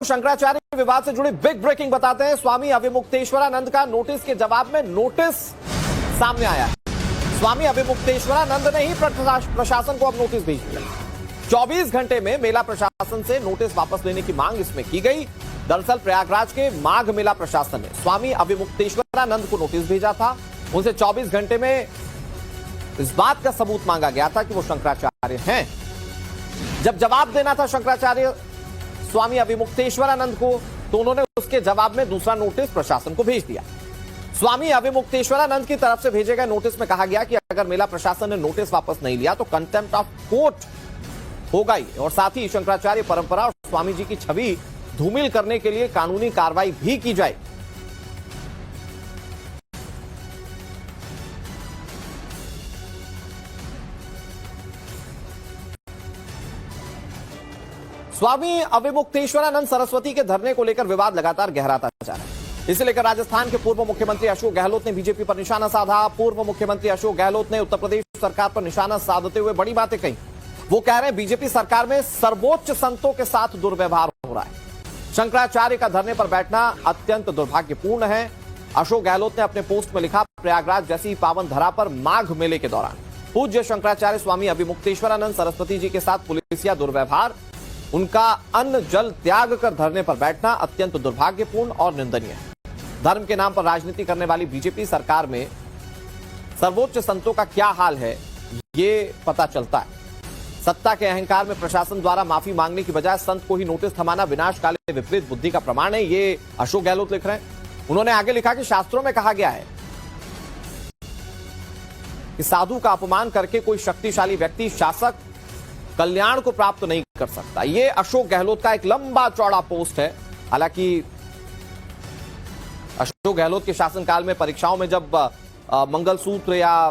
शंकराचार्य विवाद से जुड़ी बिग ब्रेकिंग बताते हैं। स्वामी अविमुक्तेश्वरानंद का नोटिस के जवाब में नोटिस सामने आया है। स्वामी अविमुक्तेश्वरानंद ने ही प्रशासन को अब नोटिस भेज दिया। 24 घंटे में मेला प्रशासन से नोटिस वापस लेने की मांग इसमें की गई। दरअसल प्रयागराज के माघ मेला प्रशासन ने स्वामी अविमुक्तेश्वरानंद को नोटिस भेजा था। उनसे 24 घंटे में इस बात का सबूत मांगा गया था कि वो शंकराचार्य हैं। जब जवाब देना था शंकराचार्य स्वामी अविमुक्तेश्वरानंद को, तो उन्होंने उसके जवाब में दूसरा नोटिस प्रशासन को भेज दिया। स्वामी अविमुक्तेश्वरानंद की तरफ से भेजे गए नोटिस में कहा गया कि अगर मेला प्रशासन ने नोटिस वापस नहीं लिया तो कंटेम्प्ट ऑफ कोर्ट होगा ही, और साथ ही शंकराचार्य परंपरा और स्वामी जी की छवि धूमिल करने के लिए कानूनी कार्रवाई भी की जाए। स्वामी अविमुक्तेश्वरानंद सरस्वती के धरने को लेकर विवाद लगातार गहराता जा रहा है। इसे लेकर राजस्थान के पूर्व मुख्यमंत्री अशोक गहलोत ने बीजेपी पर निशाना साधा। पूर्व मुख्यमंत्री अशोक गहलोत ने उत्तर प्रदेश सरकार पर निशाना साधते हुए बड़ी बातें कही। वो कह रहे हैं बीजेपी सरकार में सर्वोच्च संतों के साथ दुर्व्यवहार हो रहा है। शंकराचार्य का धरने पर बैठना अत्यंत दुर्भाग्यपूर्ण है। अशोक गहलोत ने अपने पोस्ट में लिखा, प्रयागराज जैसी पावन धरा पर माघ मेले के दौरान पूज्य शंकराचार्य स्वामी अविमुक्तेश्वरानंद सरस्वती जी के साथ पुलिसिया दुर्व्यवहार, उनका अन्न जल त्याग कर धरने पर बैठना अत्यंत दुर्भाग्यपूर्ण और निंदनीय है। धर्म के नाम पर राजनीति करने वाली बीजेपी सरकार में सर्वोच्च संतों का क्या हाल है, ये पता चलता है। सत्ता के अहंकार में प्रशासन द्वारा माफी मांगने की बजाय संत को ही नोटिस थमाना विनाशकाले विपरीत बुद्धि का प्रमाण है, ये अशोक गहलोत लिख रहे हैं। उन्होंने आगे लिखा कि शास्त्रों में कहा गया है कि साधु का अपमान करके कोई शक्तिशाली व्यक्ति शासक कल्याण को प्राप्त नहीं कर सकता। ये अशोक गहलोत का एक लंबा चौड़ा पोस्ट है। हालांकि अशोक गहलोत के शासनकाल में परीक्षाओं में जब मंगलसूत्र या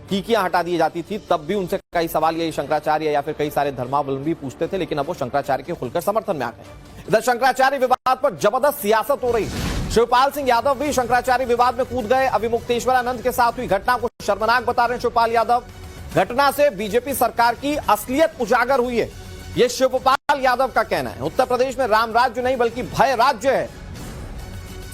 टीकियां हटा दी जाती थी, तब भी उनसे कई सवाल यही शंकराचार्य या फिर कई सारे धर्मावलंबी पूछते थे, लेकिन अब वो शंकराचार्य के खुलकर समर्थन में आ गए। इधर शंकराचार्य विवाद पर जबरदस्त सियासत हो रही है। शिवपाल सिंह यादव भी शंकराचार्य विवाद में कूद गए। अविमुक्तेश्वरानंद के साथ हुई घटना को शर्मनाक बता रहे हैं शिवपाल यादव। घटना से बीजेपी सरकार की असलियत उजागर हुई है, यह शिवपाल यादव का कहना है। उत्तर प्रदेश में राम राज्य नहीं बल्कि भय राज्य है।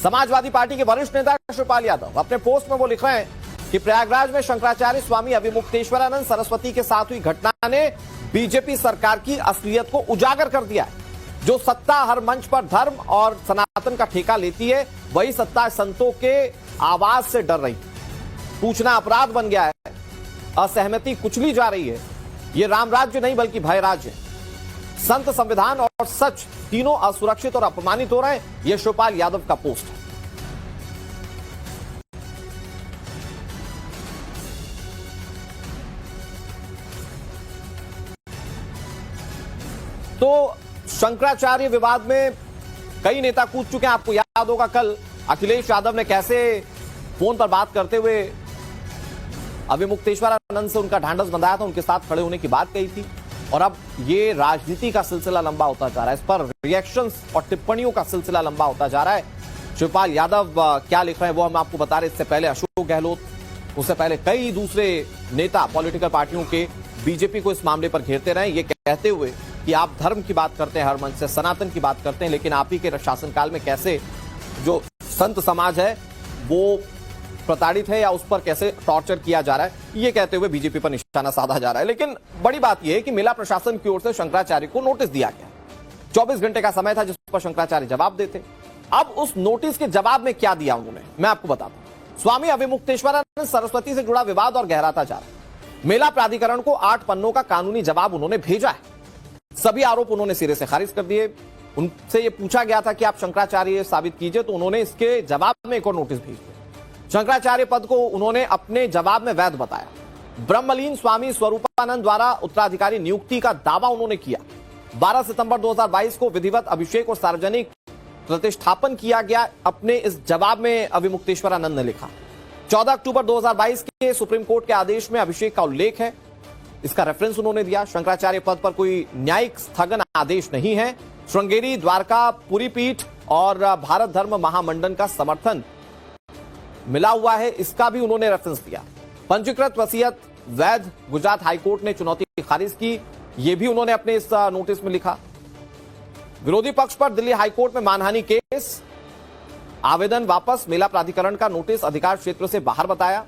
समाजवादी पार्टी के वरिष्ठ नेता शिवपाल यादव अपने पोस्ट में वो लिख रहे हैं कि प्रयागराज में शंकराचार्य स्वामी अविमुक्तेश्वरानंद सरस्वती के साथ हुई घटना ने बीजेपी सरकार की असलियत को उजागर कर दिया है। जो सत्ता हर मंच पर धर्म और सनातन का ठेका लेती है, वही सत्ता संतों के आवाज से डर रही, पूछना अपराध बन गया है, असहमति कुचली जा रही है। यह राम राज्य नहीं बल्कि भय राज्य है। संत, संविधान और सच तीनों असुरक्षित और अपमानित हो रहे हैं। यह शिवपाल यादव का पोस्ट है। तो शंकराचार्य विवाद में कई नेता कूद चुके हैं। आपको याद होगा कल अखिलेश यादव ने कैसे फोन पर बात करते हुए अविमुक्तेश्वरानंद से उनका ढांढस बंधाया था, उनके साथ खड़े होने की बात कही थी। और अब ये राजनीति का सिलसिला लंबा होता जा रहा है, इस पर रिएक्शंस और टिप्पणियों का सिलसिला लंबा होता जा रहा है। शिवपाल यादव क्या लिख रहे हैं वो हम आपको बता रहे। इससे पहले अशोक गहलोत, उससे पहले कई दूसरे नेता पॉलिटिकल पार्टियों के बीजेपी को इस मामले पर घेरते रहे, ये कहते हुए कि आप धर्म की बात करते हैं, हर मंच से सनातन की बात करते हैं, लेकिन आप ही के शासनकाल में कैसे जो संत समाज है वो प्रताड़ित है या उस पर कैसे टॉर्चर किया जा रहा है, ये कहते हुए बीजेपी पर निशाना साधा जा रहा है। लेकिन बड़ी बात यह है कि मेला प्रशासन की ओर से शंकराचार्य को नोटिस दिया गया। 24 घंटे का समय था जिस पर शंकराचार्य जवाब देते। अब उस नोटिस के जवाब में क्या दिया उन्होंने, मैं आपको बताता हूं। स्वामी अविमुक्तेश्वरानंद सरस्वती से जुड़ा विवाद और गहराता जा रहा है। मेला प्राधिकरण को 8 पन्नों का कानूनी जवाब उन्होंने भेजा है। सभी आरोप उन्होंने सिरे से खारिज कर दिए। उनसे यह पूछा गया था कि आप शंकराचार्य साबित कीजिए, तो उन्होंने इसके जवाब में एक और नोटिस भेज दिया। शंकराचार्य पद को उन्होंने अपने जवाब में वैध बताया। ब्रह्मलीन स्वामी स्वरूपानंद द्वारा उत्तराधिकारी नियुक्ति का दावा उन्होंने किया। 12 सितंबर 2022 को विधिवत अभिषेक और सार्वजनिक प्रतिष्ठापन किया गया, अपने इस जवाब में अविमुक्तेश्वरानंद ने लिखा। 14 अक्टूबर 2022 के सुप्रीम कोर्ट के आदेश में अभिषेक का उल्लेख है, इसका रेफरेंस उन्होंने दिया। शंकराचार्य पद पर कोई न्यायिक स्थगन आदेश नहीं है। श्रृंगेरी, द्वारका, पुरी पीठ और भारत धर्म महामंडल का समर्थन मिला हुआ है, इसका भी उन्होंने रेफरेंस दिया। पंजीकृत वसीयत वैध, गुजरात हाईकोर्ट ने चुनौती खारिज की, यह भी उन्होंने अपने इस नोटिस में लिखा। विरोधी पक्ष पर दिल्ली हाईकोर्ट में मानहानि केस, आवेदन वापस, मेला प्राधिकरण का नोटिस अधिकार क्षेत्र से बाहर बताया,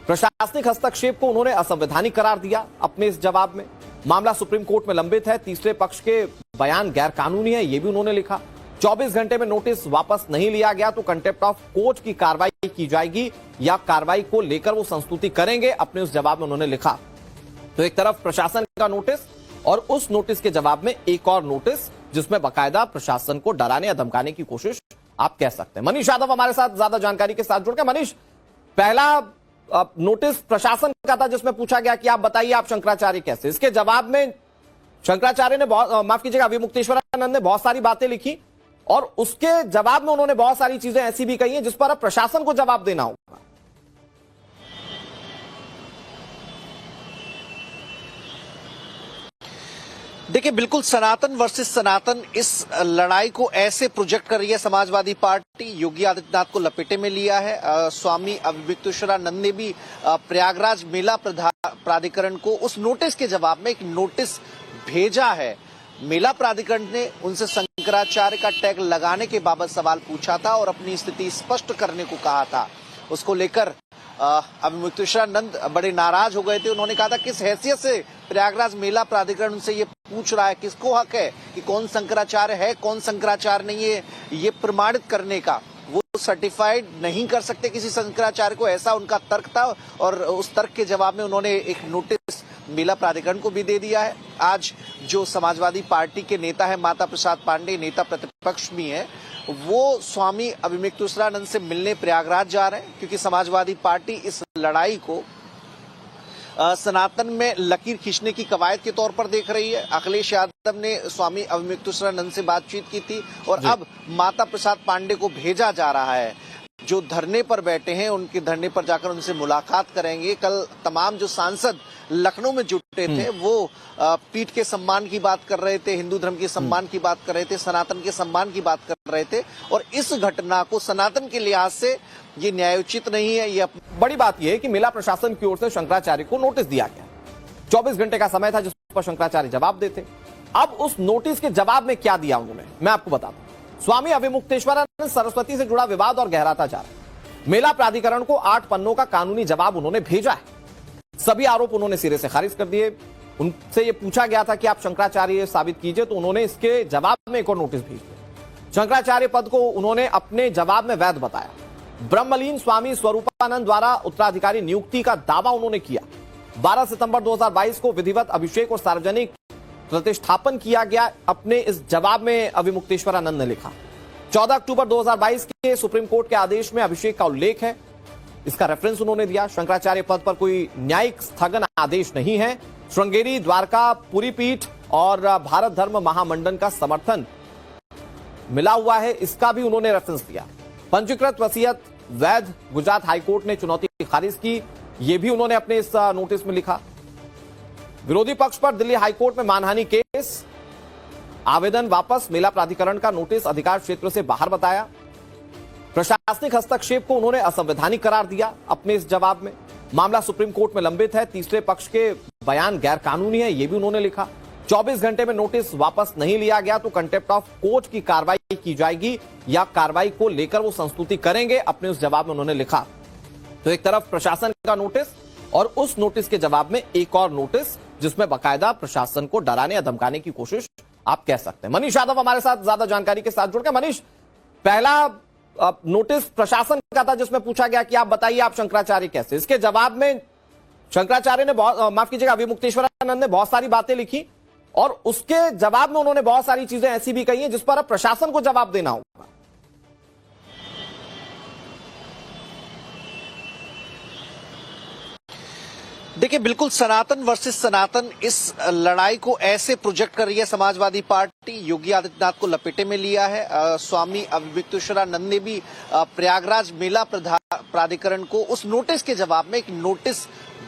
प्रशासनिक हस्तक्षेप को उन्होंने असंवैधानिक करार दिया अपने इस जवाब में, मामला सुप्रीम कोर्ट में लंबित है, तीसरे पक्ष के बयान गैर कानूनी है, यह भी उन्होंने लिखा, 24 घंटे में नोटिस वापस नहीं लिया गया तो कंटेप्ट ऑफ कोर्ट की कार्रवाई की जाएगी या कार्रवाई को लेकर वो संस्तुति करेंगे, अपने उस जवाब में उन्होंने लिखा। तो एक तरफ प्रशासन का नोटिस और उस नोटिस के जवाब में एक और नोटिस जिसमें बाकायदा प्रशासन को डराने या धमकाने की कोशिश आप कह सकते हैं। मनीष यादव हमारे साथ ज्यादा जानकारी के साथ जुड़ गए। मनीष, पहला नोटिस प्रशासन का था जिसमें पूछा गया कि आप बताइए आप शंकराचार्य कैसे, इसके जवाब में शंकराचार्य ने माफ कीजिएगा अभिमुक्तेश्वरानंद ने बहुत सारी बातें लिखी और उसके जवाब में उन्होंने बहुत सारी चीजें ऐसी भी कही हैं जिस पर अब प्रशासन को जवाब देना होगा। देखिए, बिल्कुल सनातन वर्सेस सनातन इस लड़ाई को ऐसे प्रोजेक्ट कर रही है समाजवादी पार्टी, योगी आदित्यनाथ को लपेटे में लिया है। स्वामी अभिमुक्तेश्वरानंद ने भी प्रयागराज मेला प्राधिकरण को उस नोटिस के जवाब में एक नोटिस भेजा है। मेला प्राधिकरण ने उनसे शंकराचार्य का टैग लगाने के बाबत सवाल पूछा था और अपनी स्थिति स्पष्ट करने को कहा था। उसको लेकर अभिमुक्तेश्वरानंद बड़े नाराज हो गए थे। उन्होंने कहा था किस हैसियत से प्रयागराज मेला प्राधिकरण उनसे ये पूछ रहा है, किसको हक है कि कौन शंकराचार्य है कौन शंकराचार्य नहीं है, ये प्रमाणित करने का। वो सर्टिफाइड नहीं कर सकते किसी शंकराचार्य को, ऐसा उनका तर्क था और उस तर्क के जवाब में उन्होंने एक नोटिस मेला प्राधिकरण को भी दे दिया है। आज जो समाजवादी पार्टी के नेता है माता प्रसाद पांडे, नेता प्रतिपक्ष भी हैं, वो स्वामी अभिमुक्तेश्वरानंद से मिलने प्रयागराज जा रहे हैं क्योंकि समाजवादी पार्टी इस लड़ाई को सनातन में लकीर खींचने की कवायद के तौर पर देख रही है। अखिलेश यादव ने स्वामी अभिमुक्तेश्वरानंद से बातचीत की थी और अब माता प्रसाद पांडे को भेजा जा रहा है। जो धरने पर बैठे हैं उनके धरने पर जाकर उनसे मुलाकात करेंगे। कल तमाम जो सांसद लखनऊ में जुटे थे वो पीठ के सम्मान की बात कर रहे थे, हिंदू धर्म के सम्मान की बात कर रहे थे, सनातन के सम्मान की बात कर रहे थे और इस घटना को सनातन के लिहाज से ये न्यायोचित नहीं है। ये बड़ी बात यह है कि मेला प्रशासन की ओर से शंकराचार्य को नोटिस दिया गया, 24 घंटे का समय था जिस पर शंकराचार्य जवाब देते। अब उस नोटिस के जवाब में क्या दिया उन्होंने, मैं आपको बताता हूं। स्वामी अभिमुक्तेश्वरानंद सरस्वती से जुड़ा विवाद और गहराता जा रहा है। मेला प्राधिकरण को 8 पन्नों का कानूनी जवाब उन्होंने भेजा है। सभी आरोप उन्होंने सिरे से खारिज कर दिए। उनसे यह पूछा गया था कि आप शंकराचार्य साबित कीजिए, तो उन्होंने इसके जवाब में एक और नोटिस भेज दिया। शंकराचार्य पद को उन्होंने अपने जवाब में वैध बताया। ब्रह्मलीन स्वामी स्वरूपानंद द्वारा उत्तराधिकारी नियुक्ति का दावा उन्होंने किया। 12 सितंबर 2022 को विधिवत अभिषेक और सार्वजनिक प्रतिष्ठापन किया गया, अपने इस जवाब में अभिमुक्तेश्वरानंद ने लिखा। 14 अक्टूबर 2022 के सुप्रीम कोर्ट के आदेश में अभिषेक का उल्लेख है, इसका रेफरेंस उन्होंने दिया। शंकराचार्य पद पर कोई न्यायिक स्थगन आदेश नहीं है। श्रृंगेरी, द्वारका, पुरी पीठ और भारत धर्म महामंडल का समर्थन मिला हुआ है, इसका भी उन्होंने रेफरेंस दिया। पंजीकृत वसीयत वैध, गुजरात हाईकोर्ट ने चुनौती खारिज की, यह भी उन्होंने अपने इस नोटिस में लिखा। विरोधी पक्ष पर दिल्ली हाईकोर्ट में मानहानि केस, आवेदन वापस, मेला प्राधिकरण का नोटिस अधिकार क्षेत्र से बाहर बताया, प्रशासनिक हस्तक्षेप को उन्होंने असंवैधानिक करार दिया अपने इस जवाब में, मामला सुप्रीम कोर्ट में लंबित है, तीसरे पक्ष के बयान गैर कानूनी है, यह भी उन्होंने लिखा। 24 घंटे में नोटिस वापस नहीं लिया गया तो कंटेप्ट ऑफ कोर्ट की कार्रवाई की जाएगी या कार्रवाई को लेकर वो संस्तुति करेंगे, अपने उस जवाब में उन्होंने लिखा। तो एक तरफ प्रशासन का नोटिस और उस नोटिस के जवाब में एक और नोटिस जिसमें बाकायदा प्रशासन को डराने या धमकाने की कोशिश आप कह सकते हैं। मनीष यादव हमारे साथ ज्यादा जानकारी के साथ जुड़ गए। मनीष, पहला नोटिस प्रशासन का था जिसमें पूछा गया कि आप बताइए आप शंकराचार्य कैसे, इसके जवाब में शंकराचार्य ने माफ कीजिएगा अभिमुक्तेश्वरानंद ने बहुत सारी बातें लिखी और उसके जवाब में उन्होंने बहुत सारी चीजें ऐसी भी कही हैं जिस पर अब प्रशासन को जवाब देना होगा। देखिए, बिल्कुल सनातन वर्सेस सनातन इस लड़ाई को ऐसे प्रोजेक्ट कर रही है समाजवादी पार्टी, योगी आदित्यनाथ को लपेटे में लिया है। स्वामी अभिमुक्तेश्वरानंद ने भी प्रयागराज मेला प्राधिकरण को उस नोटिस के जवाब में एक नोटिस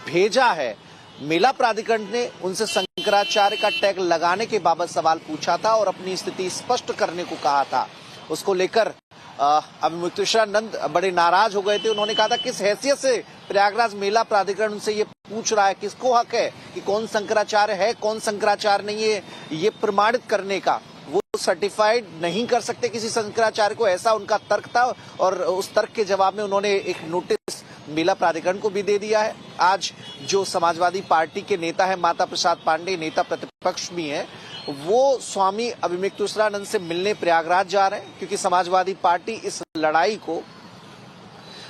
भेजा है। मेला प्राधिकरण ने उनसे शंकराचार्य का टैग लगाने के बाबत सवाल पूछा था और अपनी स्थिति स्पष्ट करने को कहा था। उसको लेकर अभिमुक्तेश्वरानंद बड़े नाराज हो गए थे। उन्होंने कहा था किस हैसियत से प्रयागराज मेला प्राधिकरण उनसे ये पूछ रहा है, किसको हक है कि कौन शंकराचार्य है कौन शंकराचार्य नहीं है, ये प्रमाणित करने का। वो सर्टिफाइड नहीं कर सकते किसी शंकराचार्य को, ऐसा उनका तर्क था। और उस तर्क के जवाब में उन्होंने एक नोटिस मेला प्राधिकरण को भी दे दिया है। आज जो समाजवादी पार्टी के नेता है माता प्रसाद पांडे, नेता प्रतिपक्ष भी हैं, वो स्वामी अभिमिक्तेश्वरानंद से मिलने प्रयागराज जा रहे हैं, क्योंकि समाजवादी पार्टी इस लड़ाई को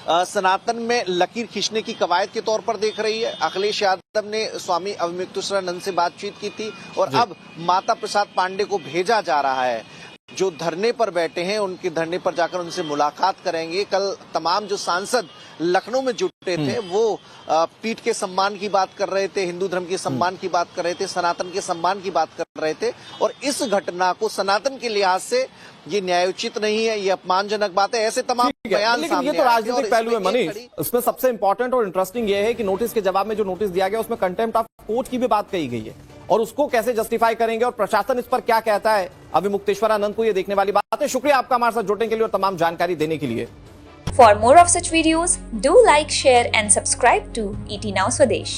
सनातन में लकीर खींचने की कवायद के तौर पर देख रही है। अखिलेश यादव ने स्वामी अभिमिक्तेश्वरानंद से बातचीत की थी और अब माता प्रसाद पांडे को भेजा जा रहा है। जो धरने पर बैठे हैं उनके धरने पर जाकर उनसे मुलाकात करेंगे। कल तमाम जो सांसद लखनऊ में जुटे थे वो पीठ के सम्मान की बात कर रहे थे, हिंदू धर्म के सम्मान की बात कर रहे थे, सनातन के सम्मान की बात कर रहे थे। और इस घटना को सनातन के लिहाज से ये न्यायोचित नहीं है, ये अपमानजनक बात है। ऐसे तमाम बयान लेकिन सामने ये तो आए थे। राजनीतिक पहलू है मनीष। इसमें सबसे इंपॉर्टेंट और इंटरेस्टिंग ये है कि नोटिस के जवाब में जो नोटिस दिया गया उसमें कंटेम्प्ट ऑफ कोर्ट की भी बात कही गई है, और उसको कैसे जस्टिफाई करेंगे और प्रशासन इस पर क्या कहता है अभिमुक्तेश्वरानंद को, ये देखने वाली बात है। शुक्रिया आपका हमारे साथ जुड़ने के लिए और तमाम जानकारी देने के लिए। For more of such videos, do like, share and subscribe to ET Now Swadesh.